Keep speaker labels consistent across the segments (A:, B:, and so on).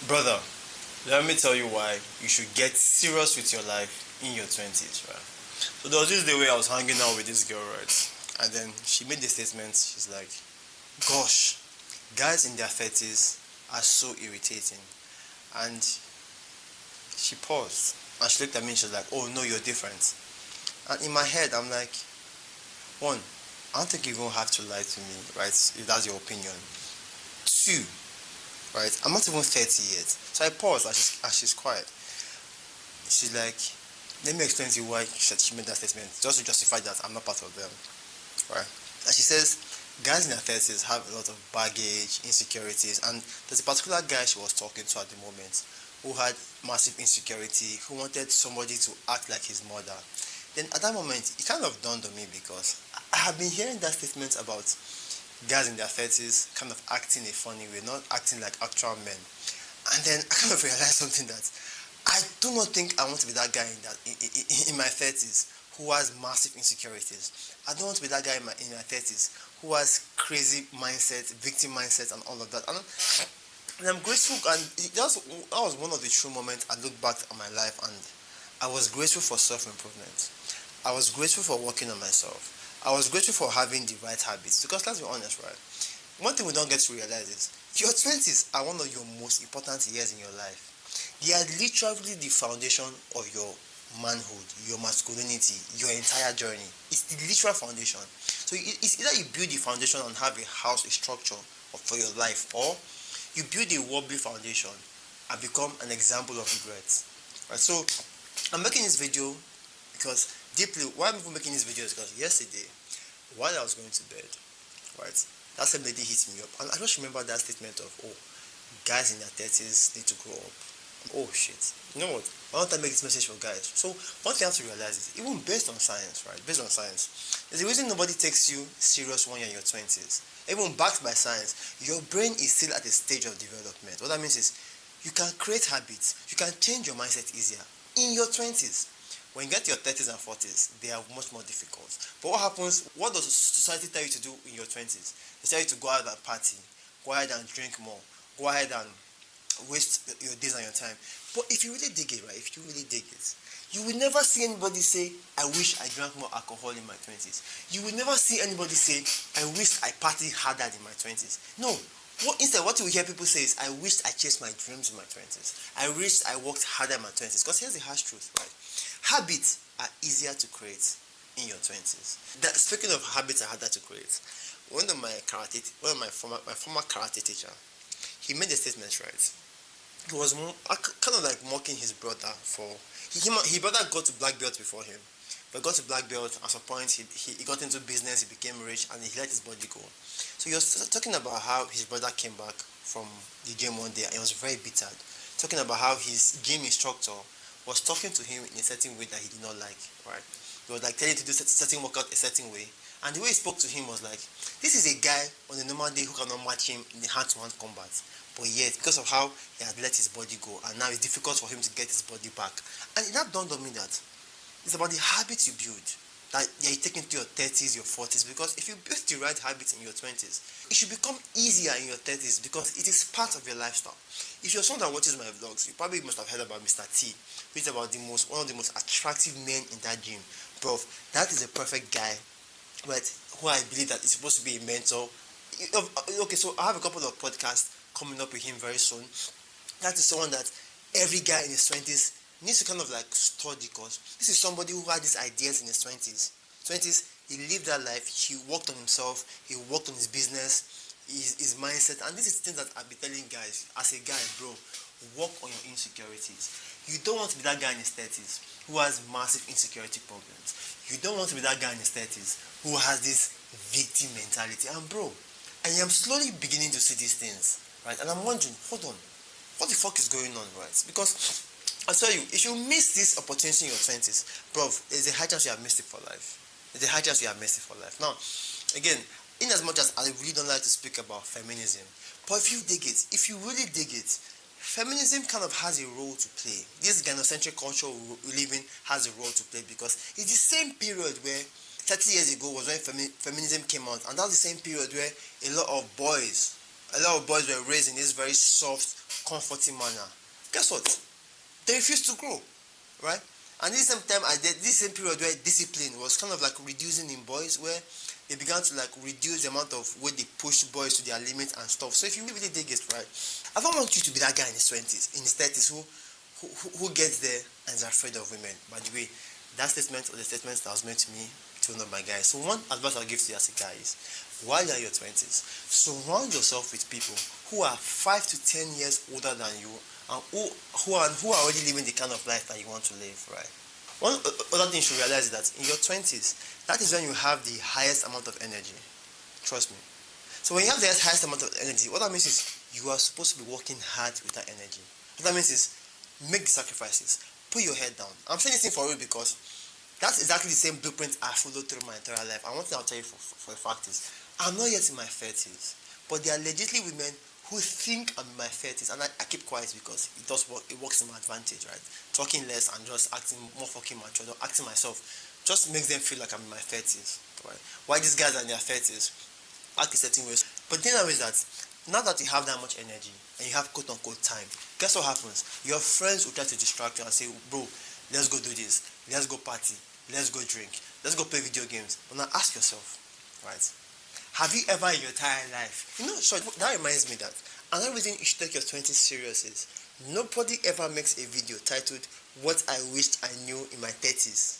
A: Brother, let me tell you why you should get serious with your life in your 20s, right? So there was this day where I was hanging out with this girl, right? And then she made the statement, she's like, gosh, guys in their 30s are so irritating. And she paused and she looked at me and she was like, oh no, you're different. And in my head, I'm like, one, I don't think you're going to have to lie to me, right? If that's your opinion. Two, right? I'm not even 30 yet. So I paused and she's quiet. She's like, let me explain to you why she made that statement, just to justify that I'm not part of them, right? And she says, guys in their 30s have a lot of baggage, insecurities, and there's a particular guy she was talking to at the moment who had massive insecurity, who wanted somebody to act like his mother. Then at that moment, it kind of dawned on me because I have been hearing that statement about guys in their 30s kind of acting a funny way, not acting like actual men. And then I kind of realized something that I do not think I want to be that guy in my 30s who has massive insecurities. I don't want to be that guy in my 30s who has crazy mindset, victim mindset, and all of that. And I'm grateful, and that was one of the true moments I look back on my life, and I was grateful for self-improvement. I was grateful for working on myself. I was grateful for having the right habits. Because let's be honest, right? One thing we don't get to realize is your 20s are one of your most important years in your life. They are literally the foundation of your manhood, your masculinity, your entire journey. It's the literal foundation. So it's either you build the foundation and have a house, a structure for your life, or you build a wobbly foundation and become an example of regret. Right? So I'm making this video because deeply, why I'm even making this video is because yesterday, while I was going to bed, right, that same lady hit me up, and I just remember that statement of, oh, guys in their 30s need to grow up. Oh shit. You know what? Why don't I make this message for guys? So one thing you have to realize is, even based on science, right? Based on science, there's a reason nobody takes you serious when you're in your 20s. Even backed by science, your brain is still at a stage of development. What that means is you can create habits, you can change your mindset easier in your 20s. When you get to your 30s and 40s, they are much more difficult. But what happens, what does society tell you to do in your 20s? They tell you to go out and party, go ahead and drink more, go ahead and waste your days and your time. But if you really dig it, right, if you really dig it, you will never see anybody say, I wish I drank more alcohol in my 20s. You will never see anybody say, I wish I partied harder in my 20s. No. Instead, what you will hear people say is, I wish I chased my dreams in my 20s. I wish I worked harder in my 20s. Because here's the harsh truth, right? Habits are easier to create in your 20s. Speaking of habits are harder to create, one of my former karate teacher, he made a statement, right? He was kind of like mocking his brother for his brother got to black belt before him, but got to black belt at some point. He got into business, he became rich, and he let his body go. So he was talking about how his brother came back from the gym one day and he was very bitter, talking about how his gym instructor was talking to him in a certain way that he did not like, right? He was like telling him to do certain workout a certain way, and the way he spoke to him was like, this is a guy on a normal day who cannot match him in the hand-to-hand combat. But yet, because of how he had let his body go, and now it's difficult for him to get his body back. And it that dawned on me that it's about the habits you build that you take into your 30s, your 40s. Because if you build the right habits in your 20s, it should become easier in your 30s because it is part of your lifestyle. If you're someone that watches my vlogs, you probably must have heard about Mr. T, which is about one of the most attractive men in that gym. Bro, that is a perfect guy, right? Who I believe that is supposed to be a mentor. Okay, so I have a couple of podcasts coming up with him very soon. That is someone that every guy in his 20s needs to kind of like study, because this is somebody who had these ideas in his 20s. He lived that life, he worked on himself, he worked on his business, his mindset, and this is things that I've been telling guys. As a guy, bro, work on your insecurities. You don't want to be that guy in his 30s who has massive insecurity problems. You don't want to be that guy in his 30s who has this victim mentality. And bro, I am slowly beginning to see these things, right? And I'm wondering, hold on, what the fuck is going on, right? Because I'll tell you, if you miss this opportunity in your 20s, bro, there's a high chance you have missed it for life. There's a high chance you have missed it for life. Now, again, in as much as I really don't like to speak about feminism, but if you dig it, if you really dig it, feminism kind of has a role to play. This gynocentric culture we live in has a role to play because it's the same period where 30 years ago was when feminism came out, and that was the same period where a lot of boys were raised in this very soft, comforting manner, guess what? They refuse to grow, right? And this same time, this same period where discipline was kind of like reducing in boys, where they began to like reduce the amount of way they push boys to their limits and stuff. So if you really dig it, right, I don't want you to be that guy in his 20s, in his 30s, who gets there and is afraid of women. By the way, that statement or the statements that was made to me to one of my guys. So one advice I'll give to you as a guy is, while you're in your 20s, surround yourself with people who are 5 to 10 years older than you, and who are already living the kind of life that you want to live, right? One other thing you should realize is that in your 20s, that is when you have the highest amount of energy. Trust me. So when you have the highest amount of energy, what that means is you are supposed to be working hard with that energy. What that means is make the sacrifices, put your head down. I'm saying this thing for real because that's exactly the same blueprint I followed through my entire life. And one thing I'll tell you for a fact is, I'm not yet in my 30s, but there are legitimately women who think I'm in my 30s, and I keep quiet because it does work. It works to my advantage, right? Talking less and just acting more fucking mature, or acting myself, just makes them feel like I'm in my 30s, right? Why these guys are in their 30s act a certain ways. But the thing is that now that you have that much energy and you have quote unquote time, guess what happens? Your friends will try to distract you and say, bro, let's go do this, let's go party, let's go drink, let's go play video games. But now ask yourself, right? Have you ever in your entire life, sure, that reminds me that another reason you should take your 20s serious is nobody ever makes a video titled What I Wished I Knew in My 30s.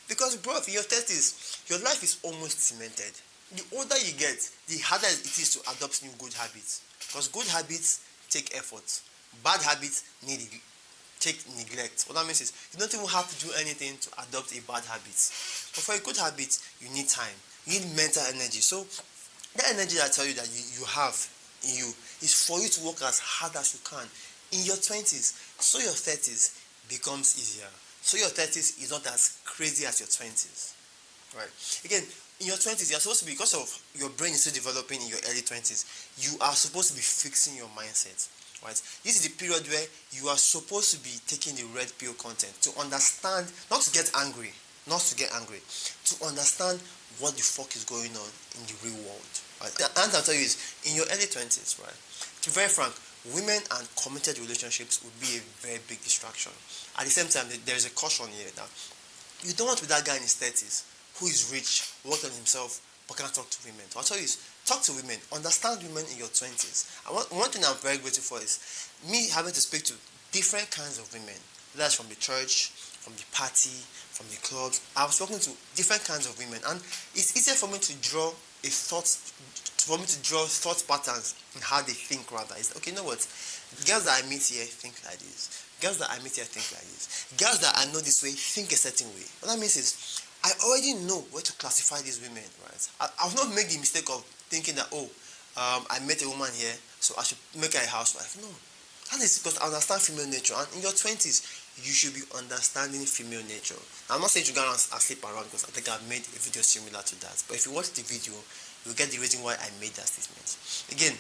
A: Because bro, in your 30s, your life is almost cemented. The older you get, the harder it is to adopt new good habits. Because good habits take effort. Bad habits take neglect. What that means is you don't even have to do anything to adopt a bad habit. But for a good habit, you need time. You need mental energy. So that energy that I tell you that you have in you is for you to work as hard as you can in your 20s, so your 30s becomes easier. So your 30s is not as crazy as your 20s, right? Again, in your 20s, you're supposed to be, because of your brain is still developing in your early 20s, you are supposed to be fixing your mindset, right? This is the period where you are supposed to be taking the red pill content to understand, not to get angry, to understand what the fuck is going on in the real world. Right? The answer I'll tell you is, in your early 20s, right, to be very frank, women and committed relationships would be a very big distraction. At the same time, there is a caution here that you don't want to be that guy in his 30s who is rich, worked on himself, but can't talk to women. So I'll tell you is, talk to women, understand women in your 20s. And one thing I'm very grateful for is me having to speak to different kinds of women. That's from the church, from the party, from the clubs. I've spoken to different kinds of women, and it's easier for me to draw thought patterns in how they think rather. It's okay, you know what? Girls that I meet here think like this. Girls that I meet here think like this. Girls that I know this way think a certain way. What that means is I already know where to classify these women, right? I'll not make the mistake of thinking that, I met a woman here, so I should make her a housewife. No. That is because I understand female nature, and in your 20s, you should be understanding female nature. I'm not saying you go and sleep around, because I think I've made a video similar to that. But if you watch the video, you'll get the reason why I made that statement. Again,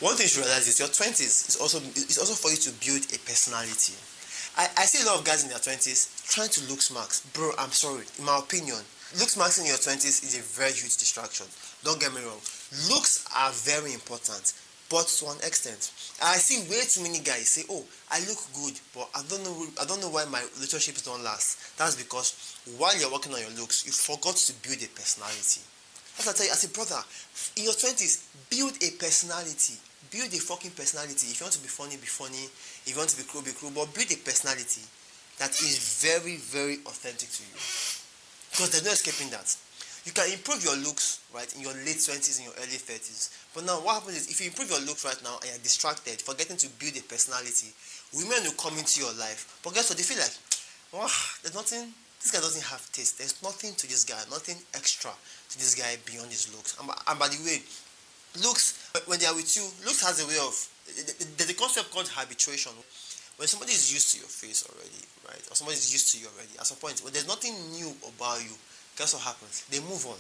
A: one thing you should realize is your 20s is also for you to build a personality. I see a lot of guys in their 20s trying to look smart. Bro, I'm sorry. In my opinion, look smart in your 20s is a very huge distraction. Don't get me wrong. Looks are very important, but to an extent. I see way too many guys say, I look good, but I don't know why my relationships don't last. That's because while you're working on your looks, you forgot to build a personality. As I tell you, as a brother, in your 20s, build a personality. Build a fucking personality. If you want to be funny, be funny. If you want to be cruel, be cruel. But build a personality that is very, very authentic to you. Because there's no escaping that. You can improve your looks, right, in your late 20s, in your early 30s. But now what happens is, if you improve your looks right now and you're distracted, forgetting to build a personality, women will come into your life. But guess what? They feel like, there's nothing, this guy doesn't have taste. There's nothing to this guy, nothing extra to this guy beyond his looks. And by the way, looks, when they are with you, looks has a way of, there's a concept called habituation. When somebody is used to your face already, right, or somebody is used to you already, at some point, when there's nothing new about you, guess what happens? They move on.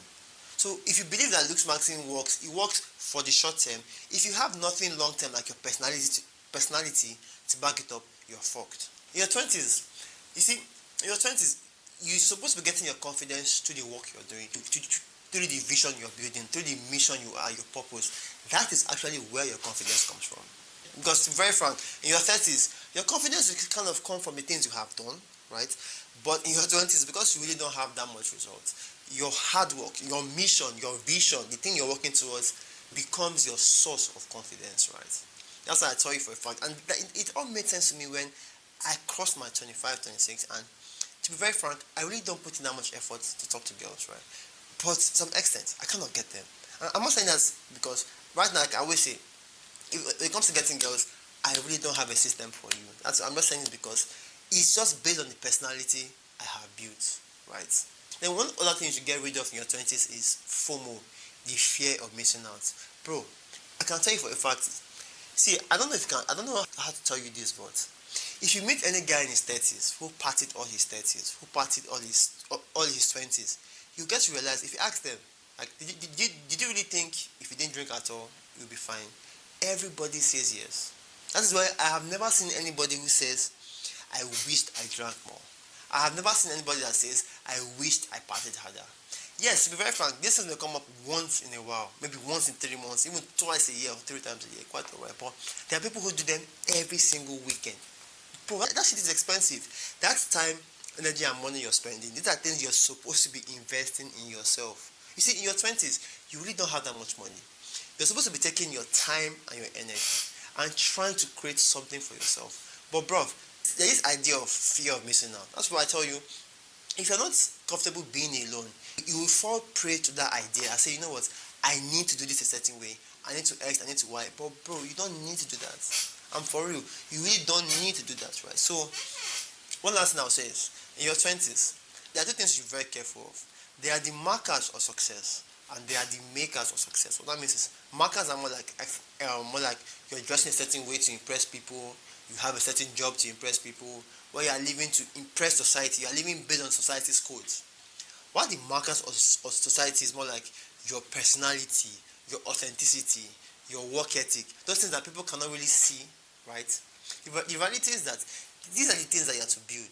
A: So if you believe that looks maxing works, it works for the short term. If you have nothing long term like your personality to back it up, you're fucked. In your 20s, you see, in your 20s, you're supposed to be getting your confidence through the work you're doing, through the vision you're building, through the mission you are, your purpose. That is actually where your confidence comes from. Because to be very frank, in your 30s, your confidence will kind of come from the things you have done, right? But in your 20s, because you really don't have that much results, your hard work, your mission, your vision, the thing you're working towards becomes your source of confidence, right? That's what I tell you for a fact. And it all made sense to me when I crossed my 25, 26, and to be very frank, I really don't put in that much effort to talk to girls, right? But to some extent, I cannot get them. And I'm not saying that because right now, like I always say, if when it comes to getting girls, I really don't have a system for you. I'm not saying it because it's just based on the personality I have built, right? Then one other thing you should get rid of in your 20s is FOMO, the fear of missing out. Bro, I can tell you for a fact. See, I don't know how to tell you this, but if you meet any guy in his 30s who partied all his 30s, who partied all his 20s, you get to realize, if you ask them, like, did you really think if you didn't drink at all, you'll be fine? Everybody says yes. That is why I have never seen anybody who says, I wished I drank more. I have never seen anybody that says, I wished I partied harder. Yes, to be very frank, this is going to come up once in a while, maybe once in 3 months, even twice a year or 3 times a year, quite alright. But there are people who do them every single weekend. Bro, that shit is expensive. That's time, energy, and money you're spending. These are things you're supposed to be investing in yourself. You see, in your 20s, you really don't have that much money. You're supposed to be taking your time and your energy and trying to create something for yourself. But bro, there is idea of fear of missing out. That's why I tell you, if you're not comfortable being alone, you will fall prey to that idea and say, you know what, I need to do this a certain way. I need to X, I need to Y. But bro, you don't need to do that. I'm for real. You really don't need to do that, right? So, one last thing I'll say is, in your 20s, there are two things you're very careful of. They are the markers of success, and they are the makers of success. What that means is, markers are more like you're dressing a certain way to impress people, you have a certain job to impress people, where you are living to impress society, you are living based on society's codes. While the markers of society is more like your personality, your authenticity, your work ethic, those things that people cannot really see, right? The reality is that these are the things that you have to build,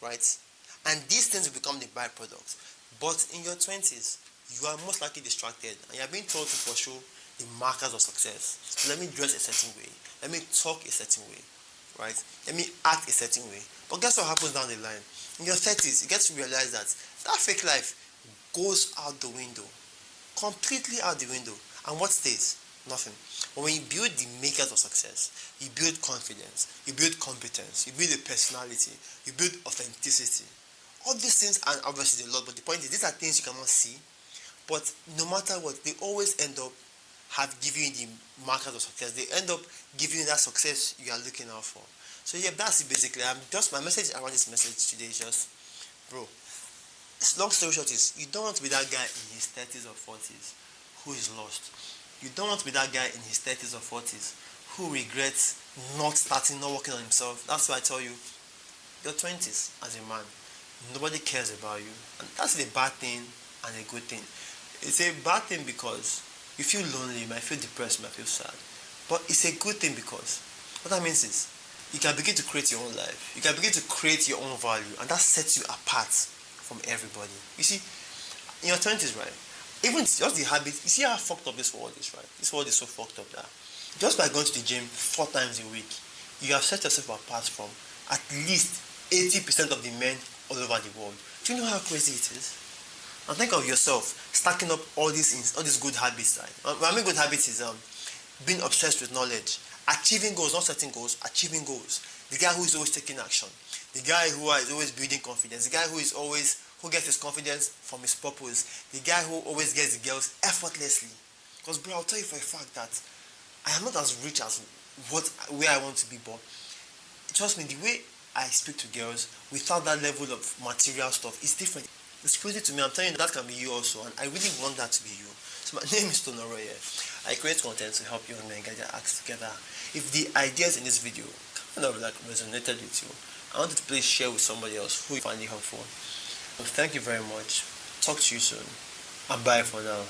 A: right? And these things will become the byproducts. But in your 20s, you are most likely distracted and you are being told to pursue the markers of success. So let me dress a certain way. Let me talk a certain way, right? Let me act a certain way. But guess what happens down the line? In your 30s, you get to realize that fake life goes out the window. Completely out the window. And what stays? Nothing. But when you build the makers of success, you build confidence, you build competence, you build a personality, you build authenticity. All these things are obviously a lot, but the point is, these are things you cannot see. But no matter what, they always end up giving you the markers of success. They end up giving you that success you are looking out for. So yeah, that's it basically. My message around this message today is just, bro, long story short is, you don't want to be that guy in his 30s or 40s who is lost. You don't want to be that guy in his 30s or 40s who regrets not working on himself. That's why I tell you, your 20s as a man, nobody cares about you. And that's a bad thing and a good thing. It's a bad thing because you feel lonely, you might feel depressed, you might feel sad. But it's a good thing because what that means is you can begin to create your own life. You can begin to create your own value, and that sets you apart from everybody. You see, in your 20s, right? Even just the habit, you see how fucked up this world is, right? This world is so fucked up that just by going to the gym 4 times a week, you have set yourself apart from at least 80% of the men all over the world. Do you know how crazy it is? And think of yourself stacking up all these good habits, right? What I mean good habits is being obsessed with knowledge, achieving goals, not setting goals, achieving goals. The guy who is always taking action, the guy who is always building confidence, the guy who gets his confidence from his purpose, the guy who always gets the girls effortlessly. Because bro, I'll tell you for a fact that I am not as rich as where I want to be, but trust me, the way I speak to girls without that level of material stuff is different. It's crazy to me. I'm telling you, that can be you also, and I really want that to be you. So my name is Tonoroye. I create content to help young men get their acts together. If the ideas in this video kind of resonated with you, I want you to please share with somebody else who you find it helpful. Thank you very much. Talk to you soon. And bye for now.